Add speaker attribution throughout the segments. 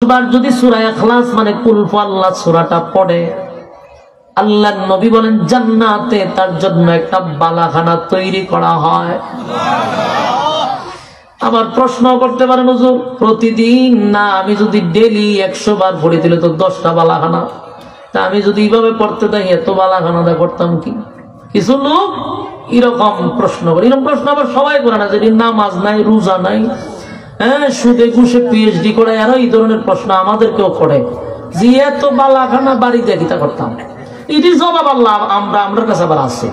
Speaker 1: বার যদি সূরা ইখলাস মানে কুল হুয়াল্লাহ সূরাটা পড়ে, আল্লাহর নবী বলেন জান্নাতে তার জন্য একটা বালাখানা তৈরি করা হয়। আবার প্রশ্ন করতে পারেন হুজুর প্রতিদিন না, আমি যদি ডেইলি 100 বার পড়ে দিলে তো 10টা বালাখানা, তা আমি যদি এইভাবে পড়তে যাই এত বালাখানা করতাম কি? কিছু লোক এরকম প্রশ্ন করে। এরকম প্রশ্ন আবার সবাই করে না, যদি নামাজ নাই, রোজা নাই, হ্যাঁ, সুদে ঘুষে পিএইচডি করে, আরো এই ধরনের প্রশ্ন আমাদেরকেও করে যে এত বালাখানা বাড়িতে গীতা করতাম। এটি জবাব আল্লাহ আমরা কাছে আবার আছে।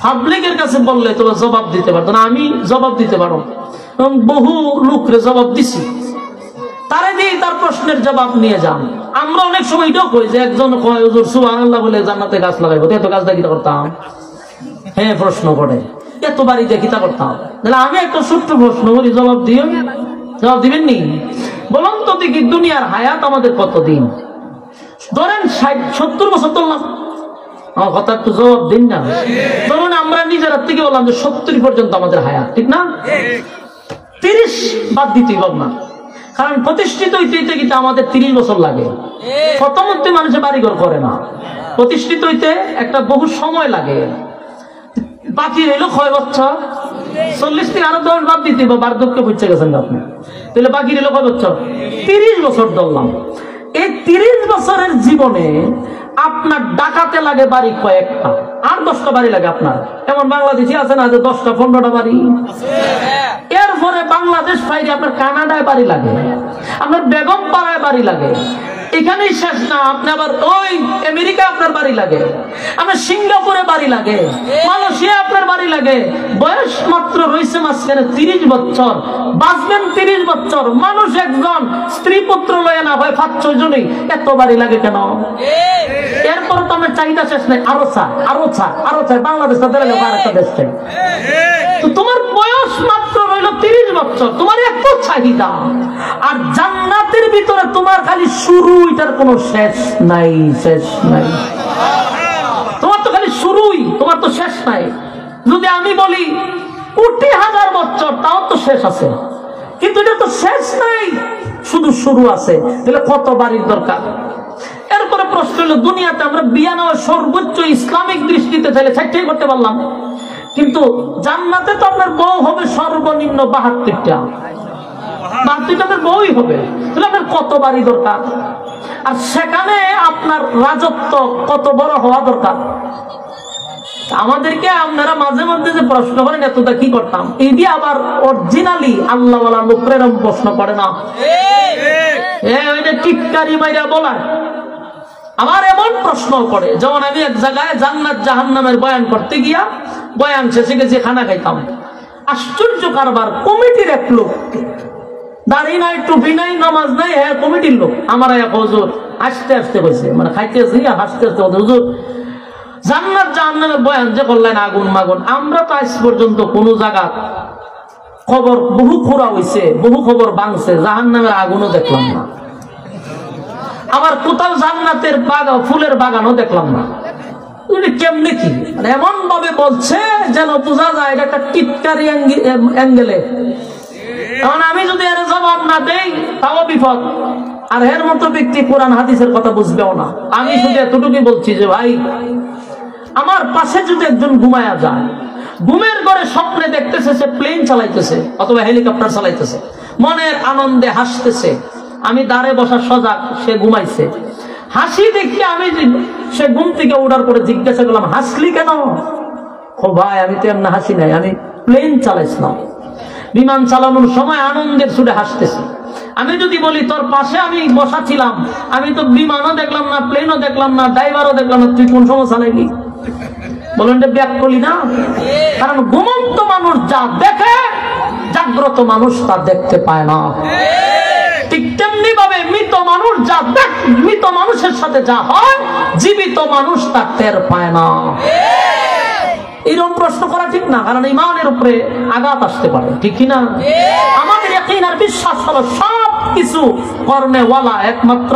Speaker 1: পাবলিকের কাছে বললে তো জবাব দিতে পারতো না, আমি জবাব দিতে পারো, এবং বহু লোকরে জবাব দিছি, তারে দিয়ে তার প্রশ্নের জবাব নিয়ে যান। আমরা অনেক সময় এটাও কই যে একজন কয় হুজুর সুবহানাল্লাহ বলে জান্নাতে গাছ লাগাইবো, এত গাছ দিয়ে করতাম, হ্যাঁ প্রশ্ন করে এত বাড়িতে কিতা করতাম। তাহলে আমি একটা ছোট্ট প্রশ্ন করি, জবাব দিও, জবাব দিবেন নি? বলুন তো দেখি দুনিয়ার হায়াত আমাদের কতদিন? ধরেন 60-70 বছর ধরলাম, আমার কথা একটু জবাব দিন না। ধরুন আমরা নিজের থেকে বললাম যে 70 পর্যন্ত আমাদের হায়াত, ঠিক না? 30 বাদ দিতেই পাব না, কারণ প্রতিষ্ঠিত হইতে হইতে কিন্তু আমাদের 30 বছর লাগে। প্রথমত মানুষের বাড়িঘর করে না, প্রতিষ্ঠিত হইতে একটা বহু সময় লাগে। বাকি রইল কয় বছর? 40 থেকে আরো 10 বাদ দিতে বা বার্ধক্যে পৌঁছে গেছেন আপনি, তাহলে বাকি রইল কয় বছর? 30 বছর ধরলাম। এই 30 বছরের জীবনে আপনার ডাকাতে লাগে বাড়ি কয়েকটা, আর 10টা বাড়ি লাগে আপনার। এমন বাংলাদেশি আছে না যে 10টা-15টা বাড়ি? এরপরে বাংলাদেশ বাইরে আপনার কানাডায় বাড়ি লাগে, আপনার বেগম পাড়ায় বাড়ি লাগে। এখানেই শেষ না, আপনি আবার ওই আমেরিকা আপনার বাড়ি লাগে, আপনার সিঙ্গাপুরে বাড়ি লাগে, মালয়েশিয়া আপনার বাড়ি লাগে। বয়স মাত্র রয়েছে মাঝখানে 30 বছর, বাঁচবেন 30 বছর। মানুষ একজন স্ত্রী পুত্র লয়ে না হয় 5-6 জনই, এত বাড়ি লাগে কেন? এরপর তো আমার চাহিদা শেষ নেই, আরো চাই, আরো চাই, আরো চাই। বাংলাদেশ আরেকটা দেশ চাই। তো তোমার বয়স মাত্র রইল 30 বছর, তোমার এত চাহিদা। আর জান্নাতের ভিতরে তোমার খালি শুরু, এটার কোনো শেষ নাই, শেষ নাই। তোমার তো খালি শুরুই, তোমার তো শেষ নাই। যদি আমি বলি কোটি হাজার বছর, তাও তো শেষ আছে, কিন্তু এটা তো শেষ নাই, শুধু শুরু আছে। তাহলে কত বাড়ির দরকার? এরপরে প্রশ্ন হলো, দুনিয়াতে আমরা বিয়া নেওয়া সর্বোচ্চ ইসলামিক দৃষ্টিতে চাইলে 60টাই করতে পারলাম, কিন্তু জান্নাতে তো আপনার বউ হবে সর্বনিম্ন 72টা, 72টাদের বউই হবে। তাহলে আপনার কত বাড়ি দরকার? আর সেখানে আপনার রাজত্ব কত বড় হওয়া দরকার? আমাদেরকে আপনারা মাঝে মধ্যে যে প্রশ্ন করেন এতটা কি করতাম, এই দিয়ে আবার অরিজিনালি আল্লাহ ওয়ালা লোকের এরকম প্রশ্ন করে না, ওইটা টিটকারি মাইরা বলা। আমার এমন প্রশ্ন করে, যেমন আমি এক জায়গায় জান্নাত জাহান্নামের বয়ান করতে গিয়া বয়ান শেষে গেছে খানা খাইতাম। আশ্চর্য কারবার, কমিটির এক লোক, দাড়ি নাই, টুপি নাই, নামাজ নাই, হ্যাঁ কমিটির লোক, আমার এক হুজুর আস্তে আস্তে কইছে, মানে খাইতে আসি হাসতে হাসতে, হুজুর জান্নাত জাহান্নামের বয়ান যে করলেন আগুন মাগুন, আমরা তো আজ পর্যন্ত কোন জায়গা খবর, বহু খোরা হইছে, বহু খবর ভাঙছে, জাহান্নামের আগুনও দেখলাম না। আবার কোথাও জান্নাতের বাগান, ফুলের বাগানও দেখলাম না। কেমনে কি এমন ভাবে বলছে যেন বোঝা যায় এটা একটা টিটকারি অ্যাঙ্গেলে। কারণ আমি যদি এর জবাব না দেই তাও বিপদ। আর এর মতো ব্যক্তি কোরআন হাদিসের কথা বুঝবেও না। আমি শুধু এতটুকুই বলছি যে ভাই, আমার পাশে যদি একজন ঘুমায়া যায়, ঘুমের ঘরে স্বপ্নে দেখতেছে সে প্লেন চালাইতেছে অথবা হেলিকপ্টার চালাইতেছে, মনের আনন্দে হাসতেছে, আমি দাঁড়ে বসা সজাগ, সে ঘুমাইছে, হাসি দেখি আমি সে ঘুম থেকে ওঠার পরে জিজ্ঞাসা করলাম হাসলি কেন? ও ভাই আমি তো এমন হাসি নাই, আমি প্লেন চালাইছিলাম, বিমান চালানোর সময় আনন্দের সুরে হাসতেছি। আমি যদি বলি তোর পাশে আমি বসা ছিলাম, আমি তো বিমানও দেখলাম না, প্লেনও দেখলাম না, ড্রাইভারও দেখলাম না, তুই কোন সময় চালাইলি? বলেন ব্যাক করলি না? কারণ ঘুমন্ত মানুষ যা দেখে জাগ্রত মানুষ তা দেখতে পায় না। ঠিক তেমনি ভাবে মৃত মানুষ যা দেখ, মৃত মানুষের সাথে যা হয় জীবিত মানুষ তা টের পায় না। এরকম প্রশ্ন করা ঠিক না, কারণ ইমানের উপরে আঘাত আসতে পারে, ঠিক কিনা? আমাদের ইয়াকিন আর বিশ্বাস হলো সব কিছু করনেওয়ালা একমাত্র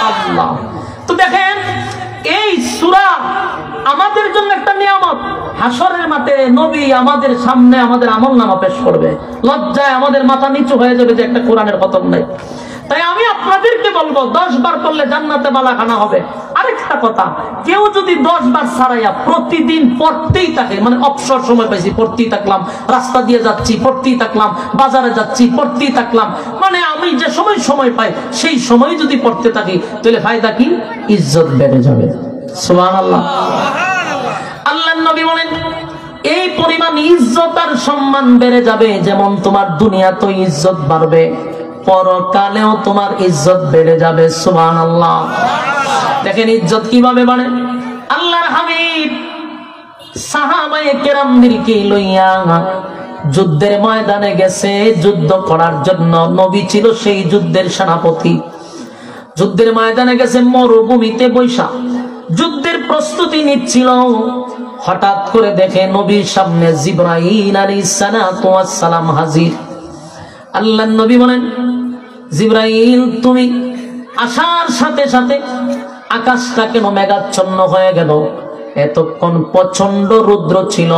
Speaker 1: আল্লাহ। তো দেখেন এই সূরা আমাদের জন্য একটা নিয়ামত। হাসরের মাঠে নবী আমাদের সামনে আমাদের আমলনামা পেশ করবে, লজ্জায় আমাদের মাথা নিচু হয়ে যাবে যে একটা কোরআনের খতম নাই। তাই আমি আপনাদেরকে বলবো 10 বার করলে জান্নাতে বালাখানা হবে। আরেকটা কথা, কেউ যদি 10 বার ছাড়াইয়া প্রতিদিন পড়তেই থাকে, মানে অবসর সময় পাইছি পড়তেই থাকলাম, রাস্তা দিয়ে যাচ্ছি পড়তেই থাকলাম, বাজারে যাচ্ছি পড়তেই থাকলাম, মানে আমি যে সময় পাই সেই সময় যদি পড়তে থাকি, তাহলে ফায়দা কি? ইজ্জত বেড়ে যাবে। সুবহানাল্লাহ। আল্লাহর নবী বলেন এই পরিমাণ ইজ্জত আর সম্মান বেড়ে যাবে, যেমন তোমার দুনিয়াতে ইজ্জত বাড়বে, পরকালেও তোমার ইজ্জত বেড়ে যাবে। সুবহানাল্লাহ। দেখেন ইজ্জত কিভাবে বাড়ে। আল্লাহর হাবিব সাহাবায়ে কেরামদেরকে লইয়া যুদ্ধের ময়দানে গেছে যুদ্ধ করার জন্য। নবী ছিল সেই যুদ্ধের সেনাপতি। যুদ্ধের ময়দানে গেছে, মরুভূমিতে বৈশা যুদ্ধের প্রস্তুতি নিচ্ছিল। হঠাৎ করে দেখে নবীর সামনে জিবরাইল আলাইহিস সালাম হাজির। আল্লাহর নবী বলেন, জিবরাইল তুমি আসার সাথে সাথে আকাশটা কেন মেঘাচ্ছন্ন হয়ে গেল? এতক্ষণ প্রচন্ড রৌদ্র ছিল,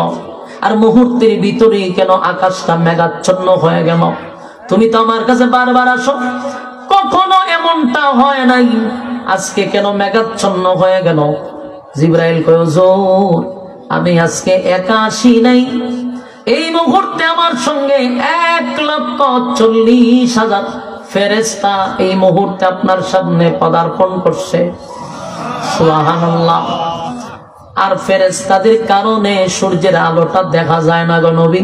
Speaker 1: আর মুহূর্তের ভিতরেই কেন আকাশটা মেঘাচ্ছন্ন হয়ে গেল? তুমি তো আমার কাছে বারবার আসো, কখনো এমনটা হয় নাই, আজকে কেন মেঘাচ্ছন্ন হয়ে গেল? জিবরাইল কয়, হুজুর আমি আজকে একা আসি নাই, এই মুহূর্তে আমার সঙ্গে 1,40,000 ফেরেশতা এই মুহূর্তে আপনার সামনে পদার্পণ করছে। সুবহানাল্লাহ। আর ফেরেশতাদের কারণে সূর্যের আলোটা দেখা যায় না গো নবী।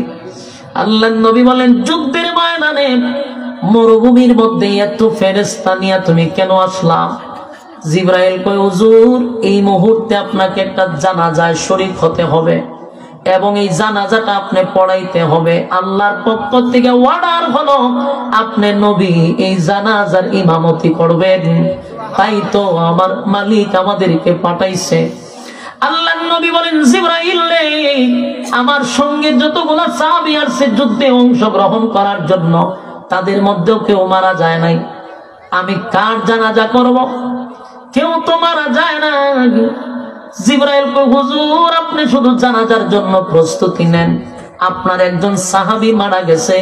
Speaker 1: আল্লাহর নবী বলেন, যুদ্ধের ময়দানে মরুভূমির মধ্যে এত ফেরেশতা নিয়ে তুমি কেন আসলা? জিবরাইল কয়, হুজুর এই মুহূর্তে আপনাকে একটা জানাজায় শরীক হতে হবে এবং এই জানাজাটা আপনি পড়াইতে হবে। আল্লাহর পক্ষ থেকে অর্ডার হলো আপনি নবী এই জানাজার ইমামতি করবেন, তাই তো আমার মালিক আমাদেরকে পাঠাইছে। আল্লাহর নবী বলেন, জিবরাইল রে, আমার সঙ্গে যতগুলো সাহাবী আসছে যুদ্ধে অংশগ্রহণ করার জন্য, তাদের মধ্যেও কেউ মারা যায় নাই, আমি কার জানাজা করব? কেউ তো মারা যায় না। জিবরাইল কয়, হুজুর আপনি শুধু জানাজার জন্য প্রস্তুতি নেন, আপনার একজন সাহাবী মারা গেছে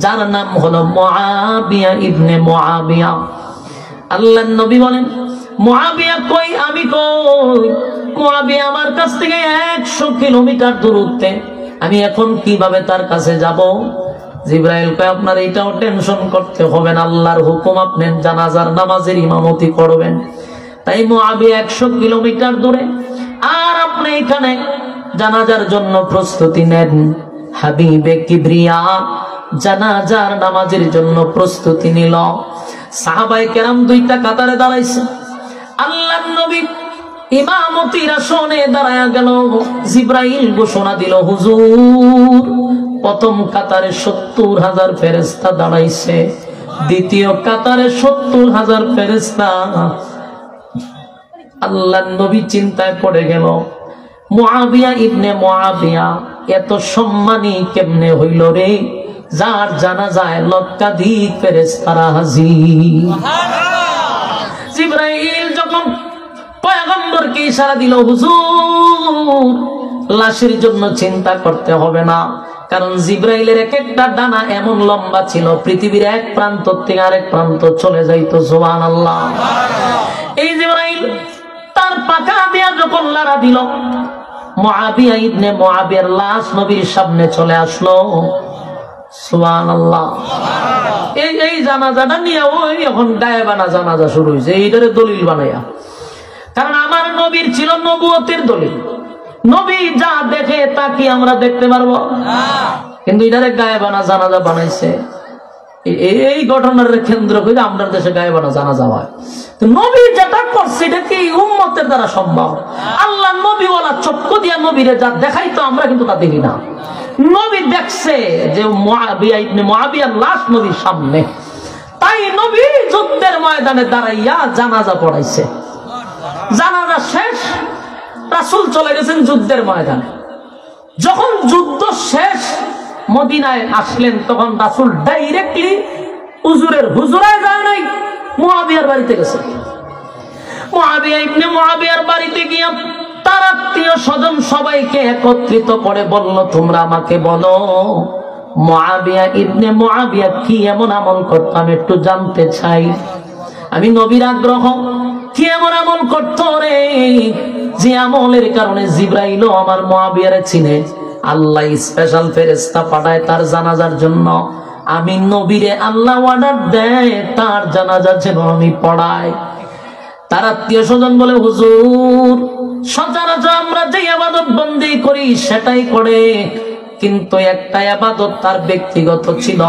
Speaker 1: যার নাম হলো মুআবিয়া ইবনে মুআবিয়া। আল্লাহর নবী বলেন, মুআবিয়া কই? আমি কই? মুআবিয়া আমার কাছ থেকে 100 কিলোমিটার দূরত্বে, আমি এখন কিভাবে তার কাছে যাব? জিবরাইল কয়, আপনার এটাও টেনশন করতে হবে না, আল্লাহর হুকুম আপনি জানাজার নামাজের ইমামতি করবেন। তাই মুআবিয়া 100 কিলোমিটার দূরে, আর আপনি এখানে জানাজার জন্য প্রস্তুতি নেন। হাবিবে কিবরিয়া জানাজার নামাজের জন্য প্রস্তুতি নিল। সাহাবায়ে কেরাম দুইটা কাতারে দাঁড়াইছে। আল্লাহর নবী ইমামতির আসনে দাঁড়ায়া গেল। জিবরাইল ঘোষণা দিল, হুজুর প্রথম কাতারে 70,000 ফেরেশতা দাঁড়াইছে, দ্বিতীয় কাতারে 70,000 ফেরেশতা। আল্লাহর নবী চিন্তায় পড়ে গেল, মুআবিয়া ইবনে মুআবিয়া এত সম্মানী কেমনে হইল রে, যার জানাজায় লক্ষাধিক ফেরেশতারা হাজির। জিবরাইল যখন পয়গম্বরকে ইশারা দিল, হুজুর লাশের জন্য চিন্তা করতে হবে না, কারণ জিবরাইলের এক একটা ডানা এমন লম্বা ছিল পৃথিবীর এক প্রান্ত থেকে আরেক প্রান্ত চলে যাইতো। সুবহানাল্লাহ। এই জিবরাইল তার পাখা দিয়া যখন লাড়া দিল, মুআবিয়া ইবনে মুআবিয়ার লাশ নবীর সামনে চলে আসলো। সুবহানাল্লাহ। এই জানাজাটা নিয়ে ওই এখন গায়েবানা জানাজা শুরু হয়েছে, এইটারে দলিল বানাইয়া। কারণ আমার নবীর ছিল নবুয়তের দলিল, নবী যা দেখে তা কি আমরা দেখতে পারবো? কিন্তু এটারে গায়েবানা জানাজা বানাইছে। এই ঘটনার কেন্দ্র করে আমরা দেশে গায়েবানা জানাজা হয়। নবী যেটা করছে এটা কি উম্মতের দ্বারা সম্ভব? আল্লাহ নবী ওয়ালা চক্ষু দিয়া নবীরে যা দেখাইতো আমরা কিন্তু তা দেখি না। নবী দেখছে যে মুআবিয়া ইবনে মুআবিয়ার লাশ নবীর সামনে, তাই নবী যুদ্ধের ময়দানে দাঁড়াইয়া জানাজা পড়াইছে। জানাজা শেষ, রাসূল চলে গেছেন যুদ্ধের ময়দানে। যখন যুদ্ধ শেষ মদিনায় আসলেন, তখন রাসূল ডাইরেক্টলি হুজুরের হুজুরায় যায় নাই, মুআবিয়ার বাড়িতে গেছে। মুআবিয়া ইবনে মুআবিয়ার বাড়িতে গিয়া তার আত্মীয় স্বজন সবাইকে একত্রিত করে বলল, তোমরা আমাকে বলো মুআবিয়া ইবনে মুআবিয়া কি এমন আমল করতো আমি একটু জানতে চাই। আমি নবীর আগ্রহ, কি এমন আমল করতো রে যে আমলের কারণে জিবরাইলও আমার মুআবিয়ারে চিনে। আল্লাহ স্পেশাল ফেরেশতা পাঠায় তার জানাজার জন্য। আমি নবীরে আল্লাহ অর্ডার দেয় তার জানাজা যেন আমি পড়াই। তার আত্মীয় স্বজন বলে, হুজুর সচরাচর আমরা যে ইবাদত বন্দি করি সেটাই করে, কিন্তু একটা ইবাদত তার ব্যক্তিগত ছিল।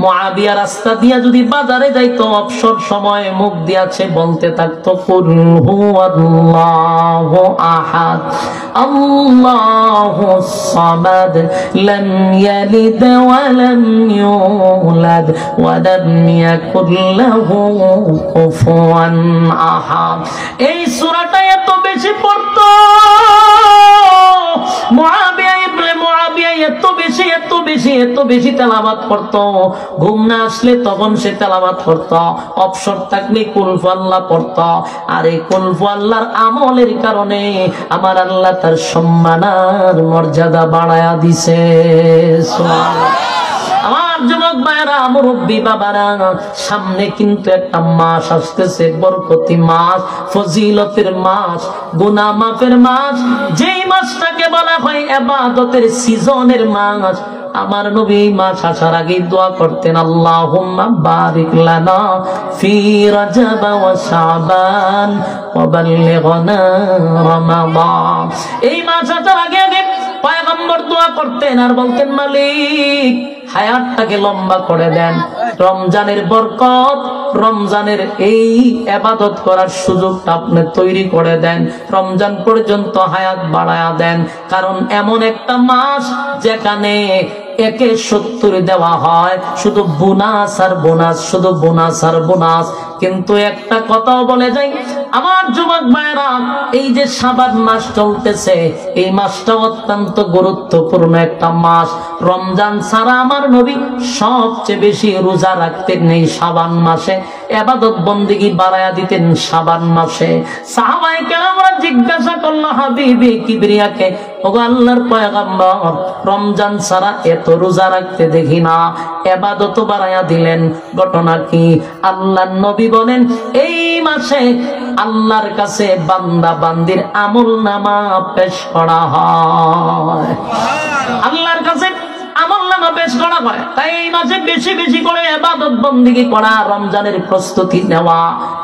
Speaker 1: মুআবিয়া রাস্তা দিয়া যদি বাজারে যাইতো অবসর সময় মুখ দিয়াছে বলতে থাকতো কুল হুয়াল্লাহু আহাদ আল্লাহুস সামাদ লাম ইয়ালিদ ওয়া লাম ইউলাদ ওয়া লাম ইয়াকুল লাহু কুফুয়ান আহাদ। এই সূরাটা এত বেশি পড়তো মুআবিয়া ইবনে মুআবিয়া, এত বেশি তেলাওয়াত করতো। ঘুম না আসলে তখন সে তেলাওয়াত করতো, অবসর থাকলে কুল হু আল্লাহ পড়তো। আর এই কুল হু আল্লাহর আমলের কারণে আমার আল্লাহ তার সম্মান আর মর্যাদা বাড়ায়া দিছে। সুবহানাল্লাহ। আমার যুবক ভাইরা, মুরব্বী বাবারা, সামনে কিন্তু একটা মাস আসতেছে, বরকতি মাস, ফজিলতের মাস, গুনাহ মাফের মাস, যেই মাসটাকে বলা হয় ইবাদতের সিজনের মাস। আমার নবী মাস আসার আগে দোয়া করতেন, আল্লাহুম্মা বারিক লানা ফি রাজাব ওয়া শাবান ওয়া বাল্লিগনা রমাদান। এই মাস আসার আগে পয়গম্বর দোয়া করতেন আর বলতেন, মালিক হায়াতটাকে লম্বা করে দেন, রমজানের বরকত, রমজানের এই ইবাদত করার সুযোগটা আপনি তৈরি করে দেন, রমজান পর্যন্ত হায়াত বাড়ায়া দেন। কারণ এমন একটা মাস যেখানে একে 70 দেওয়া হয়, শুধু বোনাস আর বোনাস, শুধু বোনাস আর বোনাস। কিন্তু একটা কথাও বলে যাই আমার যুবক ভাইরা, এই যে শাবান মাস চলতেছে, এই মাসটা অত্যন্ত গুরুত্বপূর্ণ একটা মাস। রমজান ছাড়া আমার নবী সবচেয়ে বেশি রোজা রাখতেন এই শাবান মাসে, ইবাদত বন্দেগী বাড়ায়া দিতেন শাবান মাসে। সাহাবায়ে কেরামরা জিজ্ঞাসা করলো হাবিবে কিবরিয়াকে, ওগো আল্লাহর পয়গম্বর, রমজান ছাড়া এত রোজা রাখতে দেখি না, ইবাদত বাড়ায়া দিলেন, ঘটনা কি? আল্লাহর নবী বলেন, এই মাসে আল্লাহর কাছে বান্দা বান্দির আমলনামা পেশ করা হয়, আল্লাহর কাছে আমলনামা পেশ করা হয়। তাই এই মাসে বেশি বেশি করে ইবাদত বন্দেগী করা, রমজানের প্রস্তুতি নেওয়া।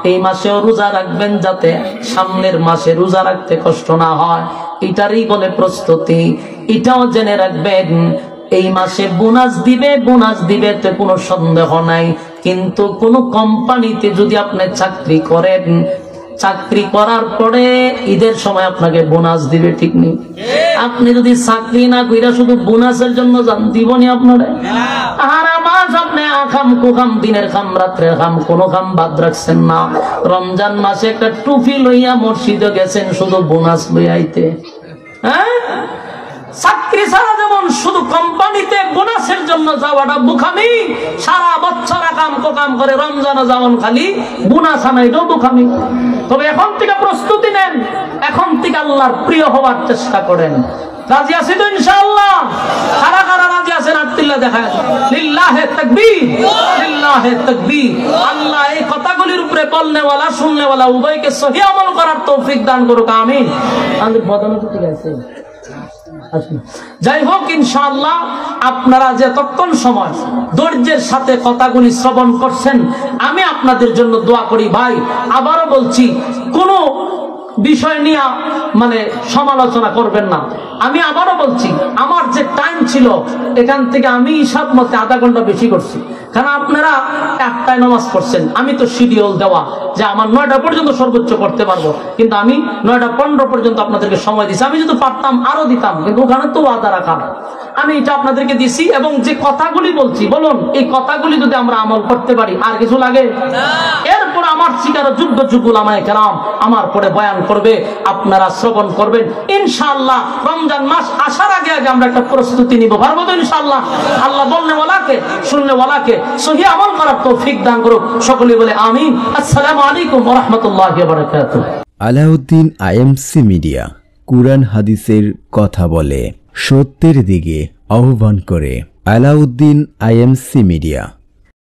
Speaker 1: এই মাসেও রোজা রাখবেন যাতে সামনের মাসে রোজা রাখতে কষ্ট না হয়, এটারই বলে প্রস্তুতি। এটাও জেনে রাখবেন, এই মাসে বোনাস দিবে তো কোনো সন্দেহ নাই। কিন্তু কোন কোম্পানিতে যদি আপনি চাকরি করেন, চাকরি করার পরে ঈদের সময় আপনাকে বোনাস দিবে, ঠিক নেই? আপনি যদি চাকরি না কইরা শুধু বোনাসের জন্য যান, দিবনি আপনারে? সারা মাস আপনি আখাম কুখাম, দিনের খাম রাত্রের খাম, কোনো খাম বাদ রাখছেন না। রমজান মাসে একটা টুপি লইয়া মসজিদে গেছেন শুধু বোনাস লইয়াইতে। হ্যাঁ, চাকরি ছাড়া যেমন শুধু কোম্পানিতে বোনাসের জন্য যাওয়াটা বুখামি, সারা বছর কাম কোকাম করে রমজানে যাওয়ান খালি বোনাস আনা, এটাও বুখামি। তবে এখন থেকে প্রস্তুতি নেন, এখন থেকে আল্লাহর প্রিয় হওয়ার চেষ্টা করেন। রাজি আছি তো ইনশাআল্লাহ? কারা কারা রাজি আছেন? আত্মিল্লাহ দেখায়। লিল্লাহে তাকবীর, লিল্লাহে তাকবীর। আল্লাহ এই কথাগুলির উপরে বলনেওয়ালা শুননেওয়ালা উভয়কে সহি আমল করার তৌফিক দান করুক, আমিন। আমাদের বদন তো ঠিক আছে। যাই হোক, ইনশাআল্লাহ আপনারা যে ততক্ষণ সময় ধৈর্যের সাথে কথাগুলি শ্রবণ করছেন, আমি আপনাদের জন্য দোয়া করি। ভাই, আবারও বলছি, কোন বিষয় নিয়ে মানে সমালোচনা করবেন না। আমি আবারও বলছি, আমার যে টাইম ছিল এখান থেকে আমি হিসাব মতে আধা ঘন্টা বেশি করছি, কারণ আপনারা একটাই নামাজ পড়ছেন। আমি তো শিডিউল দেওয়া যে আমার 9টা পর্যন্ত সর্বোচ্চ করতে পারবো, কিন্তু আমি 9:15 পর্যন্ত আপনাদেরকে সময় দিচ্ছি। আমি যদি পারতাম আরো দিতাম, কিন্তু ওখানে তো আদা রাখা, আমি এটা আপনাদেরকে দিছি। এবং যে কথাগুলি বলছি, বলুন এই কথাগুলি যদি আমরা আমল করতে পারি, আর কিছু লাগে? এরপর আমার শিকার যুদ্ধ যুগুল আমায় কেরাম আমার পরে বয়ান করবে, আপনারা শ্রবণ করবেন ইনশাআল্লাহ। রমজান মাস আসার আগে আগে আমরা একটা প্রস্তুতি নিব, পারবো তো ইনশাআল্লাহ? আল্লাহ বলনে ওয়ালাকে শুননে ওয়ালাকে সহি আমল করার তৌফিক দান করুক। সকলে বলে আমিন। আসসালামু আলাইকুম ওয়া রাহমাতুল্লাহি ওয়া বারাকাতুহু।
Speaker 2: আলাউদ্দিন আইএমসি মিডিয়া কুরআন হাদিসের কথা বলে, সত্যের দিকে আহ্বান করে। Alauddin IMC media.